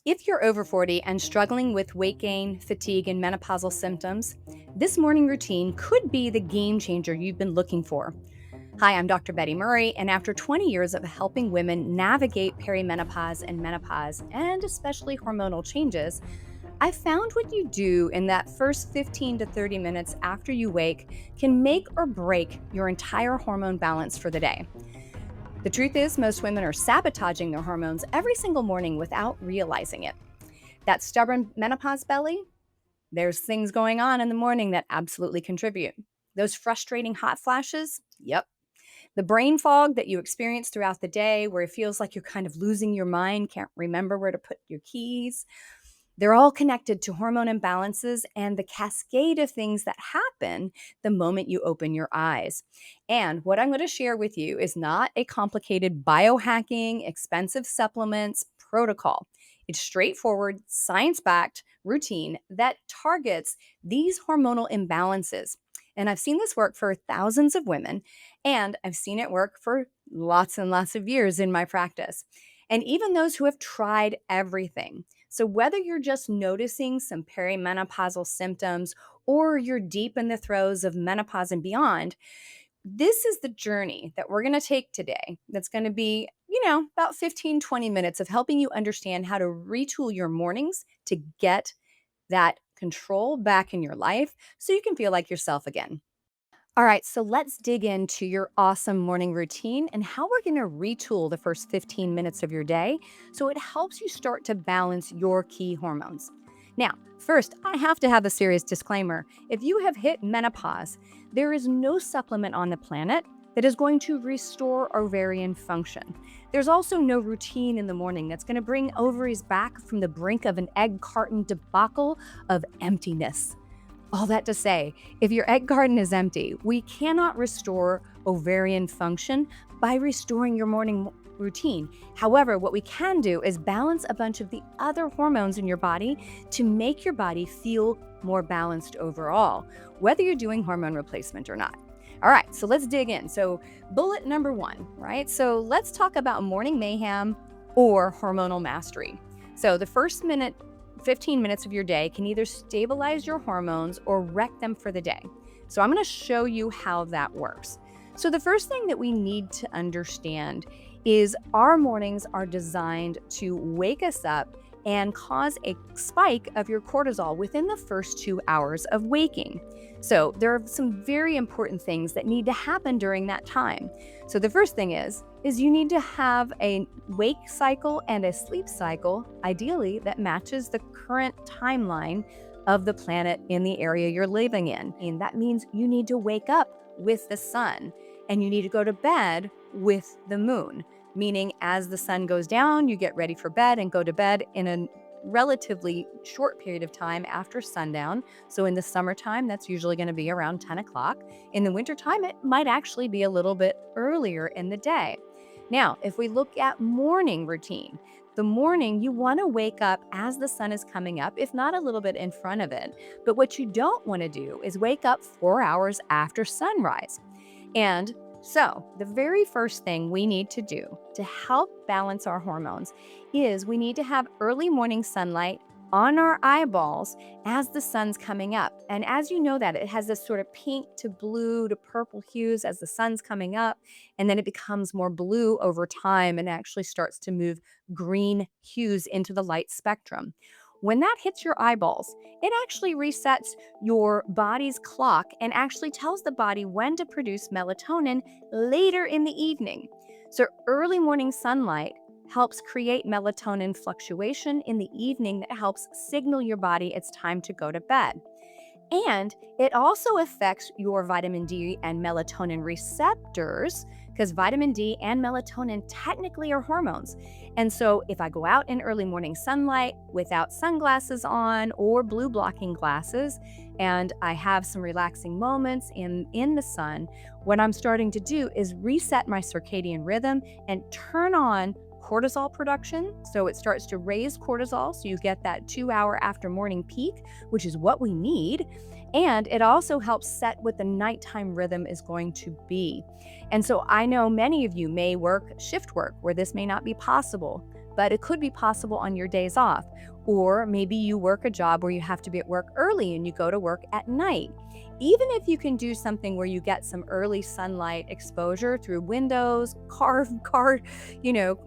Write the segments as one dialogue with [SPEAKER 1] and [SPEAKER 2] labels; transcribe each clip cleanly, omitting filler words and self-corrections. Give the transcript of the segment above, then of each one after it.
[SPEAKER 1] If you're over 40 and struggling with weight gain, fatigue, and menopausal symptoms, this morning routine could be the game changer you've been looking for. Hi, I'm Dr. Betty Murray, and after 20 years of helping women navigate perimenopause and menopause, and especially hormonal changes, I found what you do in that first 15 to 30 minutes after you wake can make or break your entire hormone balance for the day. The truth is, most women are sabotaging their hormones every single morning without realizing it. That stubborn menopause belly, there's things going on in the morning that absolutely contribute. Those frustrating hot flashes, yep. The brain fog that you experience throughout the day where it feels like you're kind of losing your mind, can't remember where to put your keys. They're all connected to hormone imbalances and the cascade of things that happen the moment you open your eyes. And what I'm going to share with you is not a complicated biohacking, expensive supplements protocol. It's straightforward, science-backed routine that targets these hormonal imbalances. And I've seen this work for thousands of women, and I've seen it work for lots and lots of years in my practice. And even those who have tried everything. So whether you're just noticing some perimenopausal symptoms or you're deep in the throes of menopause and beyond, this is the journey that we're going to take today. That's going to be, about 15, 20 minutes of helping you understand how to retool your mornings to get that control back in your life so you can feel like yourself again. All right, so let's dig into your awesome morning routine and how we're going to retool the first 15 minutes of your day so it helps you start to balance your key hormones. Now, first, I have to have a serious disclaimer. If you have hit menopause, there is no supplement on the planet that is going to restore ovarian function. There's also no routine in the morning that's going to bring ovaries back from the brink of an egg carton debacle of emptiness. All that to say, if your egg carton is empty, we cannot restore ovarian function by restoring your morning routine. However, what we can do is balance a bunch of the other hormones in your body to make your body feel more balanced overall, whether you're doing hormone replacement or not. All right, so let's dig in. So bullet number 1, right? So let's talk about morning mayhem or hormonal mastery. So the first 15 minutes of your day can either stabilize your hormones or wreck them for the day. So I'm going to show you how that works. So the first thing that we need to understand is our mornings are designed to wake us up and cause a spike of your cortisol within the first 2 hours of waking. So there are some very important things that need to happen during that time. So the first thing is you need to have a wake cycle and a sleep cycle, ideally, that matches the current timeline of the planet in the area you're living in. And that means you need to wake up with the sun and you need to go to bed with the moon, meaning as the sun goes down, you get ready for bed and go to bed in a relatively short period of time after sundown. So in the summertime, that's usually going to be around 10 o'clock. In the wintertime, it might actually be a little bit earlier in the day. Now, if we look at morning routine, the morning you want to wake up as the sun is coming up, if not a little bit in front of it. But what you don't want to do is wake up 4 hours after sunrise. And so the very first thing we need to do to help balance our hormones is we need to have early morning sunlight on our eyeballs as the sun's coming up. And as you know that, it has this sort of pink to blue to purple hues as the sun's coming up, and then it becomes more blue over time and actually starts to move green hues into the light spectrum. When that hits your eyeballs, it actually resets your body's clock and actually tells the body when to produce melatonin later in the evening. So early morning sunlight helps create melatonin fluctuation in the evening that helps signal your body it's time to go to bed. And it also affects your vitamin D and melatonin receptors because vitamin D and melatonin technically are hormones. And so if I go out in early morning sunlight without sunglasses on or blue blocking glasses, and I have some relaxing moments in the sun, what I'm starting to do is reset my circadian rhythm and turn on cortisol production. So it starts to raise cortisol. So you get that 2-hour after morning peak, which is what we need. And it also helps set what the nighttime rhythm is going to be. And so I know many of you may work shift work where this may not be possible. but it could be possible on your days off. Or maybe you work a job where you have to be at work early and you go to work at night. Even if you can do something where you get some early sunlight exposure through windows,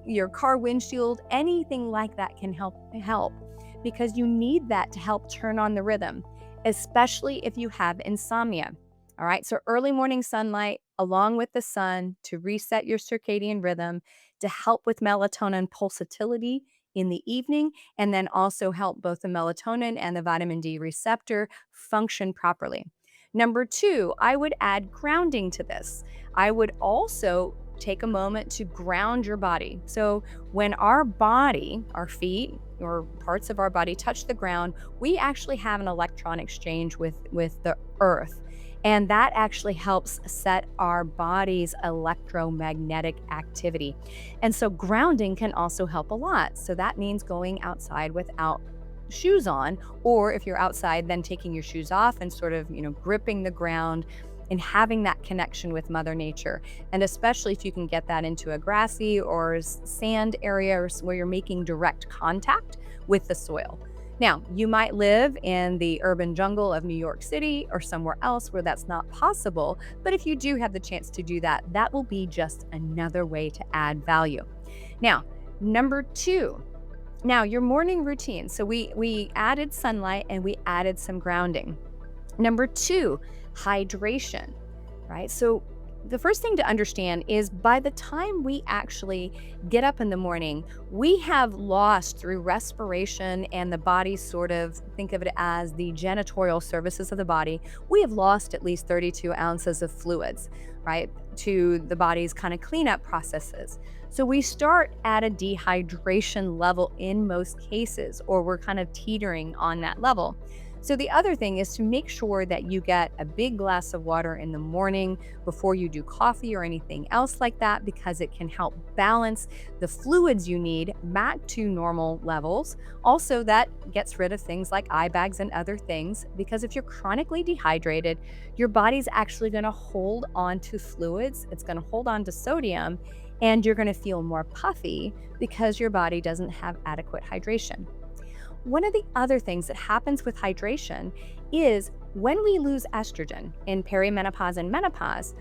[SPEAKER 1] your car windshield, anything like that can help because you need that to help turn on the rhythm, especially if you have insomnia. All right, so early morning sunlight along with the sun to reset your circadian rhythm, to help with melatonin pulsatility in the evening, and then also help both the melatonin and the vitamin D receptor function properly. Number two, I would add grounding to this. I would also take a moment to ground your body. So when our body, our feet, or parts of our body touch the ground, we actually have an electron exchange with the earth. And that actually helps set our body's electromagnetic activity. And so grounding can also help a lot. So that means going outside without shoes on, or if you're outside, then taking your shoes off and sort of, gripping the ground and having that connection with Mother Nature. And especially if you can get that into a grassy or sand area where you're making direct contact with the soil. Now, you might live in the urban jungle of New York City or somewhere else where that's not possible, but if you do have the chance to do that, that will be just another way to add value. Now, number two, now your morning routine. So we added sunlight and we added some grounding. Number two, hydration, right? So the first thing to understand is by the time we actually get up in the morning, we have lost through respiration and the body sort of think of it as the janitorial services of the body. We have lost at least 32 ounces of fluids, right, to the body's kind of cleanup processes. So we start at a dehydration level in most cases, or we're kind of teetering on that level. So the other thing is to make sure that you get a big glass of water in the morning before you do coffee or anything else like that, because it can help balance the fluids you need back to normal levels. Also, that gets rid of things like eye bags and other things, because if you're chronically dehydrated, your body's actually going to hold on to fluids. It's going to hold on to sodium, and you're going to feel more puffy because your body doesn't have adequate hydration. One of the other things that happens with hydration is when we lose estrogen in perimenopause and menopause,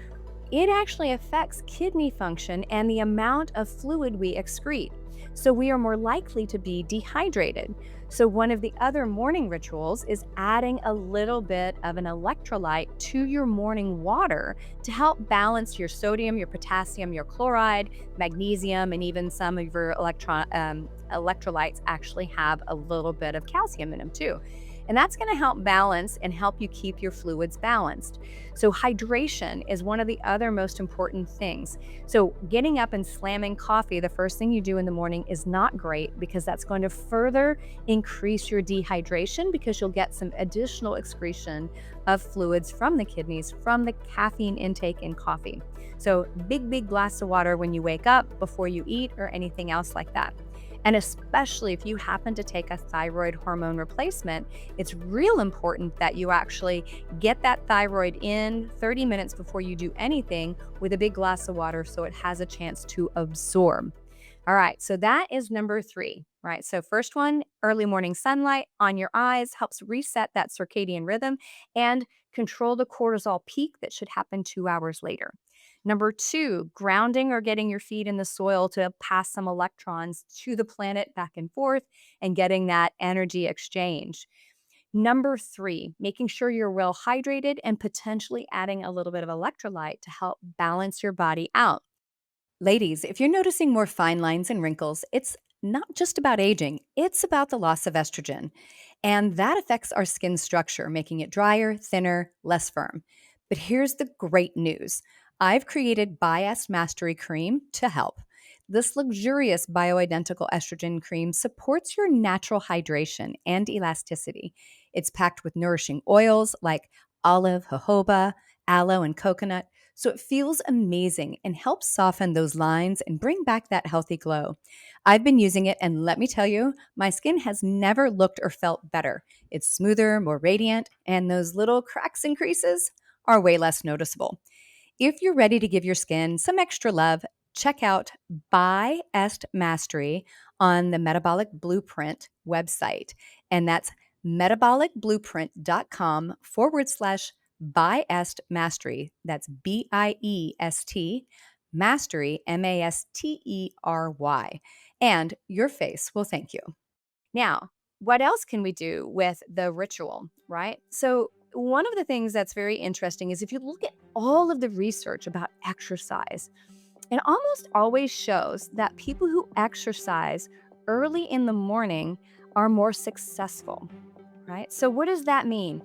[SPEAKER 1] it actually affects kidney function and the amount of fluid we excrete. So we are more likely to be dehydrated. So one of the other morning rituals is adding a little bit of an electrolyte to your morning water to help balance your sodium, your potassium, your chloride, magnesium, and even some of your electrolytes actually have a little bit of calcium in them too. And that's going to help balance and help you keep your fluids balanced. So hydration is one of the other most important things. So getting up and slamming coffee the first thing you do in the morning is not great, because that's going to further increase your dehydration, because you'll get some additional excretion of fluids from the kidneys from the caffeine intake in coffee. So big glass of water when you wake up, before you eat, or anything else like that. And especially if you happen to take a thyroid hormone replacement, it's real important that you actually get that thyroid in 30 minutes before you do anything with a big glass of water so it has a chance to absorb. All right, so that is number three, right? So first one, early morning sunlight on your eyes helps reset that circadian rhythm and control the cortisol peak that should happen 2 hours later. Number two, grounding or getting your feet in the soil to pass some electrons to the planet back and forth and getting that energy exchange. Number three, making sure you're well hydrated and potentially adding a little bit of electrolyte to help balance your body out. Ladies, if you're noticing more fine lines and wrinkles, it's not just about aging, it's about the loss of estrogen. And that affects our skin structure, making it drier, thinner, less firm. But here's the great news. I've created Bias Mastery Cream to help. This luxurious bioidentical estrogen cream supports your natural hydration and elasticity. It's packed with nourishing oils like olive, jojoba, aloe, and coconut, so it feels amazing and helps soften those lines and bring back that healthy glow. I've been using it, and let me tell you, my skin has never looked or felt better. It's smoother, more radiant, and those little cracks and creases are way less noticeable. If you're ready to give your skin some extra love, check out Biased Mastery on the Metabolic Blueprint website. And that's metabolicblueprint.com/biased mastery. That's BIEST mastery, MASTERY. And your face will thank you. Now, what else can we do with the ritual, right? So, one of the things that's very interesting is if you look at all of the research about exercise, it almost always shows that people who exercise early in the morning are more successful, right? So, what does that mean?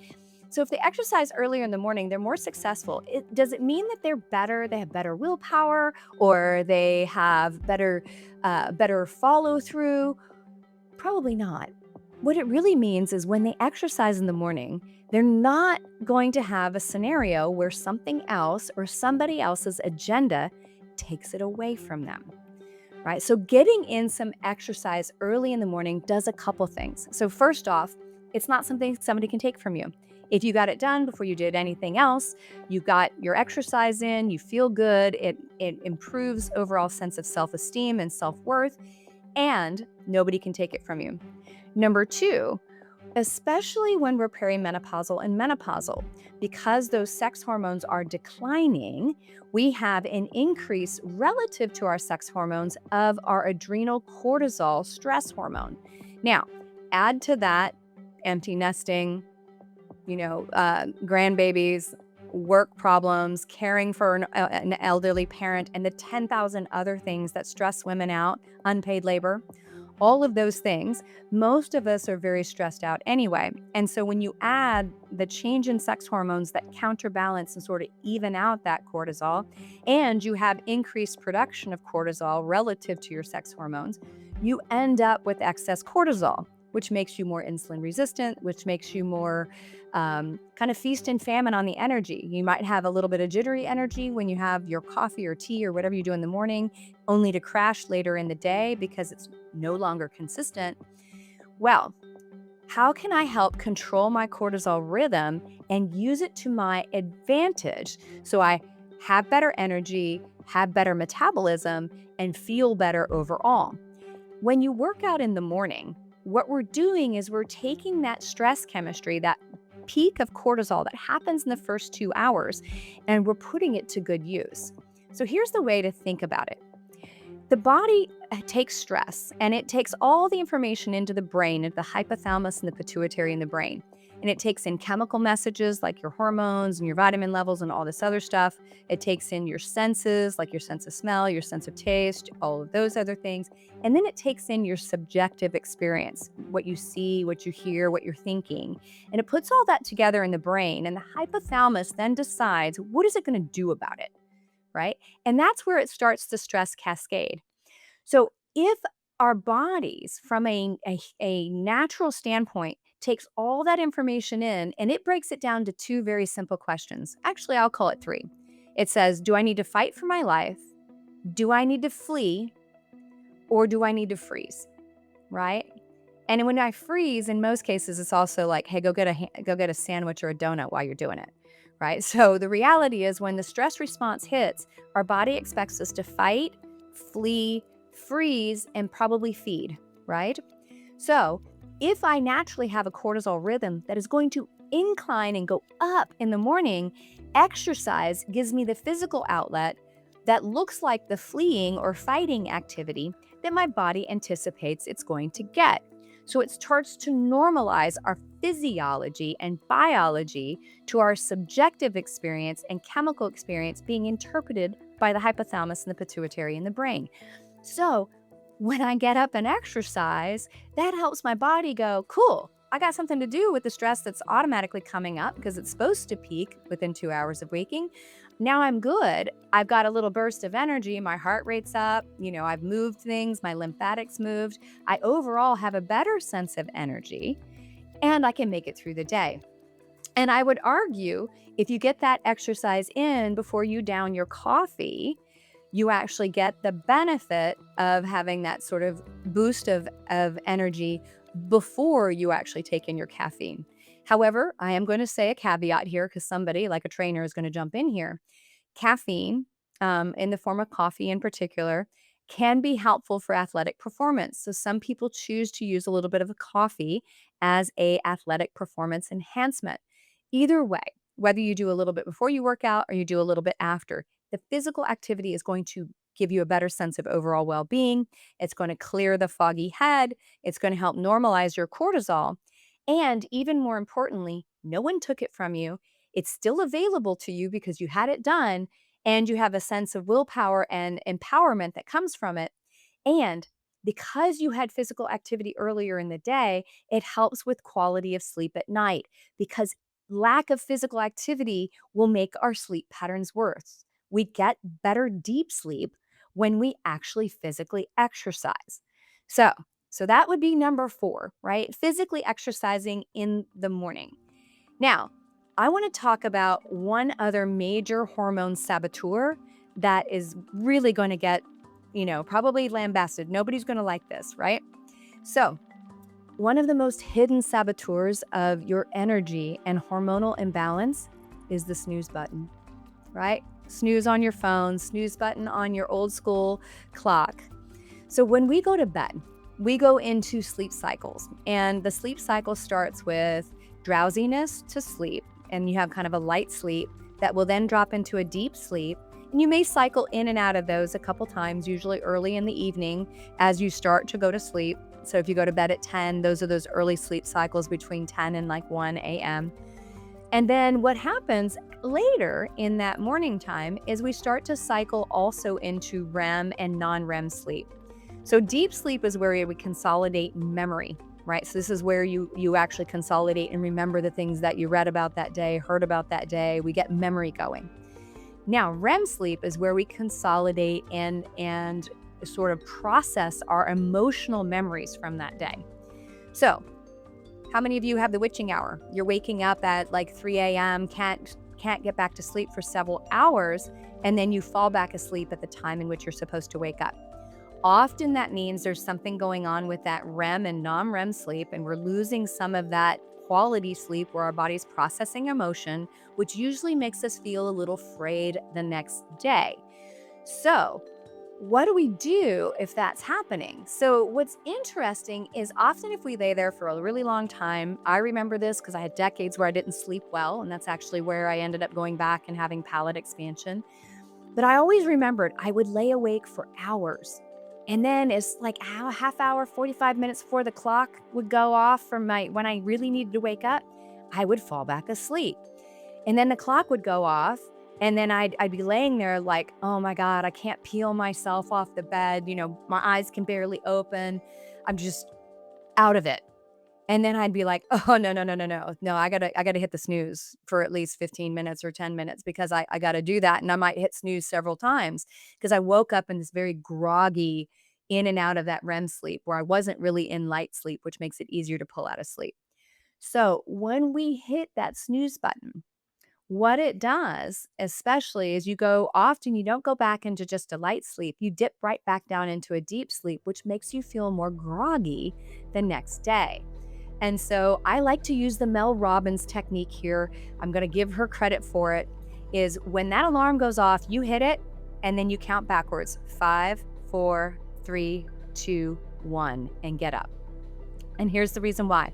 [SPEAKER 1] So, if they exercise earlier in the morning, they're more successful. Does it mean that they're better? They have better willpower, or they have better follow through? Probably not. What it really means is when they exercise in the morning, they're not going to have a scenario where something else or somebody else's agenda takes it away from them, right? So getting in some exercise early in the morning does a couple things. So first off, it's not something somebody can take from you. If you got it done before you did anything else, you got your exercise in, you feel good, it improves overall sense of self-esteem and self-worth, and nobody can take it from you. Number two, especially when we're perimenopausal and menopausal, because those sex hormones are declining, we have an increase relative to our sex hormones of our adrenal cortisol stress hormone. Now, add to that empty nesting, grandbabies, work problems, caring for an elderly parent, and the 10,000 other things that stress women out, unpaid labor. All of those things, most of us are very stressed out anyway. And so when you add the change in sex hormones that counterbalance and sort of even out that cortisol, and you have increased production of cortisol relative to your sex hormones, you end up with excess cortisol, which makes you more insulin resistant, which makes you more kind of feast and famine on the energy. You might have a little bit of jittery energy when you have your coffee or tea or whatever you do in the morning, only to crash later in the day because it's no longer consistent. Well, how can I help control my cortisol rhythm and use it to my advantage so I have better energy, have better metabolism, and feel better overall? When you work out in the morning, what we're doing is we're taking that stress chemistry, that peak of cortisol that happens in the first 2 hours, and we're putting it to good use. So here's the way to think about it. The body takes stress and it takes all the information into the brain, into the hypothalamus and the pituitary in the brain. And it takes in chemical messages like your hormones and your vitamin levels and all this other stuff. It takes in your senses, like your sense of smell, your sense of taste, all of those other things. And then it takes in your subjective experience, what you see, what you hear, what you're thinking. And it puts all that together in the brain. And the hypothalamus then decides, what is it going to do about it? Right? And that's where it starts the stress cascade. So if our bodies, from a natural standpoint, takes all that information in and it breaks it down to two very simple questions. Actually, I'll call it three. It says, do I need to fight for my life? Do I need to flee? Or do I need to freeze? Right? And when I freeze, in most cases, it's also like, hey, go get a sandwich or a donut while you're doing it. Right? So the reality is when the stress response hits, our body expects us to fight, flee, freeze, and probably feed, right? So if I naturally have a cortisol rhythm that is going to incline and go up in the morning, exercise gives me the physical outlet that looks like the fleeing or fighting activity that my body anticipates it's going to get. So it starts to normalize our physiology and biology to our subjective experience and chemical experience being interpreted by the hypothalamus and the pituitary in the brain. So when I get up and exercise, that helps my body go, cool, I got something to do with the stress that's automatically coming up because it's supposed to peak within 2 hours of waking. Now I'm good. I've got a little burst of energy. My heart rate's up. I've moved things. My lymphatics moved. I overall have a better sense of energy and I can make it through the day. And I would argue if you get that exercise in before you down your coffee, you actually get the benefit of having that sort of boost of energy before you actually take in your caffeine. However, I am going to say a caveat here because somebody like a trainer is going to jump in here. Caffeine in the form of coffee in particular, can be helpful for athletic performance. So some people choose to use a little bit of a coffee as a athletic performance enhancement. Either way, whether you do a little bit before you work out or you do a little bit after, the physical activity is going to give you a better sense of overall well-being. It's going to clear the foggy head. It's going to help normalize your cortisol. And even more importantly, no one took it from you. It's still available to you because you had it done and you have a sense of willpower and empowerment that comes from it. And because you had physical activity earlier in the day, it helps with quality of sleep at night because lack of physical activity will make our sleep patterns worse. We get better deep sleep when we actually physically exercise. So, so that would be number 4, right? Physically exercising in the morning. Now, I want to talk about one other major hormone saboteur that is really going to get, probably lambasted. Nobody's going to like this, right? So, one of the most hidden saboteurs of your energy and hormonal imbalance is the snooze button, right? Snooze on your phone, snooze button on your old school clock. So, when we go to bed, we go into sleep cycles, and the sleep cycle starts with drowsiness to sleep, and you have kind of a light sleep that will then drop into a deep sleep. And you may cycle in and out of those a couple times, usually early in the evening as you start to go to sleep. So if you go to bed at 10, those are those early sleep cycles between 10 and like 1 a.m. And then what happens later in that morning time is we start to cycle also into REM and non-REM sleep. So deep sleep is where we consolidate memory, right? So this is where you actually consolidate and remember the things that you read about that day, heard about that day. We get memory going. Now, REM sleep is where we consolidate and sort of process our emotional memories from that day. So, how many of you have the witching hour? You're waking up at like 3 a.m., can't get back to sleep for several hours, and then you fall back asleep at the time in which you're supposed to wake up. Often that means there's something going on with that REM and non-REM sleep, and we're losing some of that quality sleep where our body's processing emotion, which usually makes us feel a little frayed the next day. So, what do we do if that's happening? So, what's interesting is often if we lay there for a really long time, I remember this because I had decades where I didn't sleep well, and that's actually where I ended up going back and having palate expansion. But I always remembered I would lay awake for hours. And then it's like a half hour, 45 minutes before the clock would go off from when I really needed to wake up, I would fall back asleep. And then the clock would go off, and then I'd be laying there like, oh my God, I can't peel myself off the bed. My eyes can barely open. I'm just out of it. And then I'd be like, oh, no, no, no, no, no. No, I gotta hit the snooze for at least 15 minutes or 10 minutes because I gotta do that. And I might hit snooze several times because I woke up in this very groggy in and out of that REM sleep where I wasn't really in light sleep, which makes it easier to pull out of sleep. So when we hit that snooze button, what it does, especially as you go often, you don't go back into just a light sleep. You dip right back down into a deep sleep, which makes you feel more groggy the next day. And so I like to use the Mel Robbins technique here. I'm going to give her credit for it. Is when that alarm goes off, you hit it and then you count backwards 5, 4, 3, 2, 1, and get up. And here's the reason why.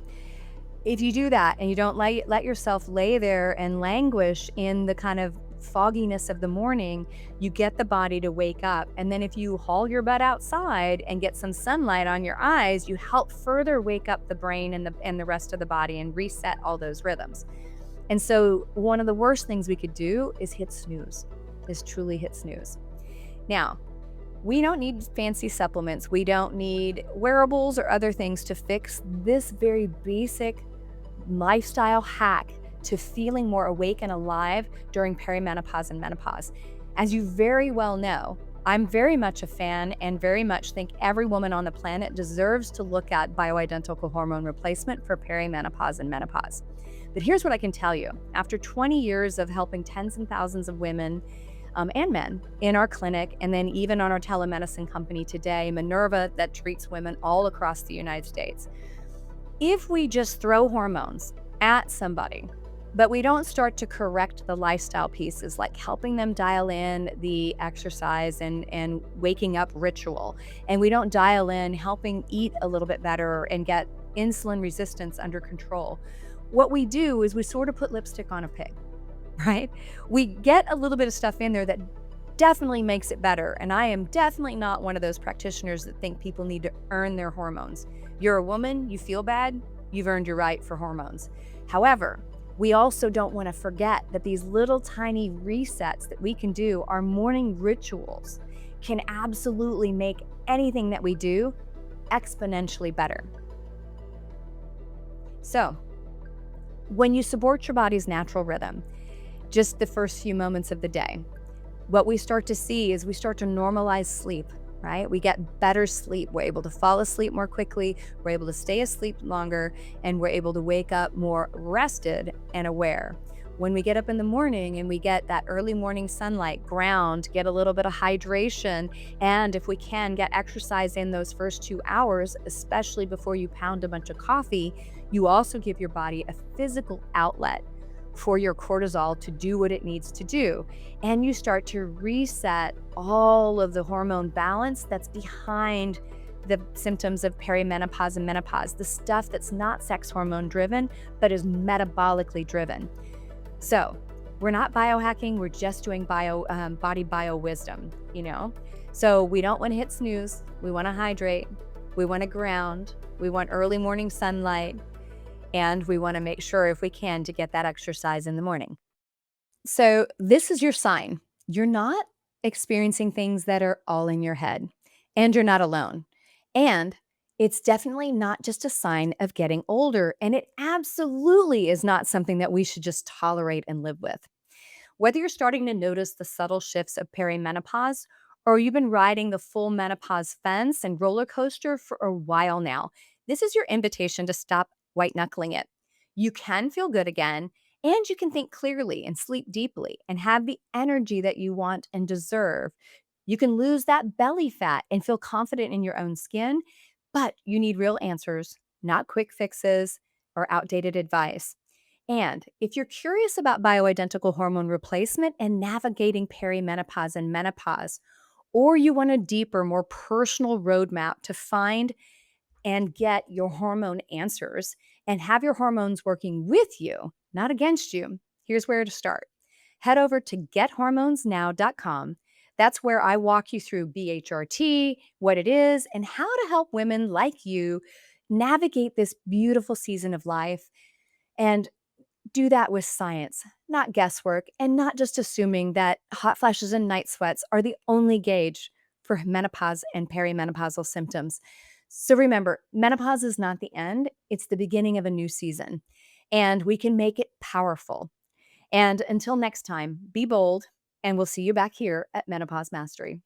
[SPEAKER 1] If you do that and you don't let yourself lay there and languish in the kind of fogginess of the morning, you get the body to wake up. And then if you haul your butt outside and get some sunlight on your eyes, you help further wake up the brain and the rest of the body and reset all those rhythms. And so one of the worst things we could do is hit snooze, is truly hit snooze. Now, we don't need fancy supplements. We don't need wearables or other things to fix this very basic lifestyle hack to feeling more awake and alive during perimenopause and menopause. As you very well know, I'm very much a fan and very much think every woman on the planet deserves to look at bioidentical hormone replacement for perimenopause and menopause. But here's what I can tell you. After 20 years of helping tens and thousands of women and men in our clinic, and then even on our telemedicine company today, Minerva, that treats women all across the United States, if we just throw hormones at somebody But we don't start to correct the lifestyle pieces like helping them dial in the exercise and waking up ritual. And we don't dial in helping eat a little bit better and get insulin resistance under control. What we do is we sort of put lipstick on a pig, right? We get a little bit of stuff in there that definitely makes it better. And I am definitely not one of those practitioners that think people need to earn their hormones. You're a woman, you feel bad, you've earned your right for hormones. However, we also don't want to forget that these little tiny resets that we can do, our morning rituals, can absolutely make anything that we do exponentially better. So, when you support your body's natural rhythm, just the first few moments of the day, what we start to see is we start to normalize sleep, right? We get better sleep. We're able to fall asleep more quickly. We're able to stay asleep longer, and we're able to wake up more rested and aware. When we get up in the morning and we get that early morning sunlight, ground, get a little bit of hydration, and if we can, get exercise in those first 2 hours, especially before you pound a bunch of coffee, you also give your body a physical outlet for your cortisol to do what it needs to do. And you start to reset all of the hormone balance that's behind the symptoms of perimenopause and menopause, the stuff that's not sex hormone driven, but is metabolically driven. So we're not biohacking, we're just doing body bio wisdom, you know? So we don't want to hit snooze, we want to hydrate, we want to ground, we want early morning sunlight, and we want to make sure, if we can, to get that exercise in the morning. So, this is your sign. You're not experiencing things that are all in your head, and you're not alone. And it's definitely not just a sign of getting older, and it absolutely is not something that we should just tolerate and live with. Whether you're starting to notice the subtle shifts of perimenopause, or you've been riding the full menopause fence and roller coaster for a while now, this is your invitation to stop white knuckling it. You can feel good again, and you can think clearly and sleep deeply and have the energy that you want and deserve. You can lose that belly fat and feel confident in your own skin, but you need real answers, not quick fixes or outdated advice. And if you're curious about bioidentical hormone replacement and navigating perimenopause and menopause, or you want a deeper, more personal roadmap to find and get your hormone answers and have your hormones working with you, not against you, here's where to start. Head over to gethormonesnow.com. That's where I walk you through BHRT, what it is, and how to help women like you navigate this beautiful season of life and do that with science, not guesswork, and not just assuming that hot flashes and night sweats are the only gauge for menopause and perimenopausal symptoms. So remember, menopause is not the end, it's the beginning of a new season, and we can make it powerful. And until next time, be bold, and we'll see you back here at Menopause Mastery.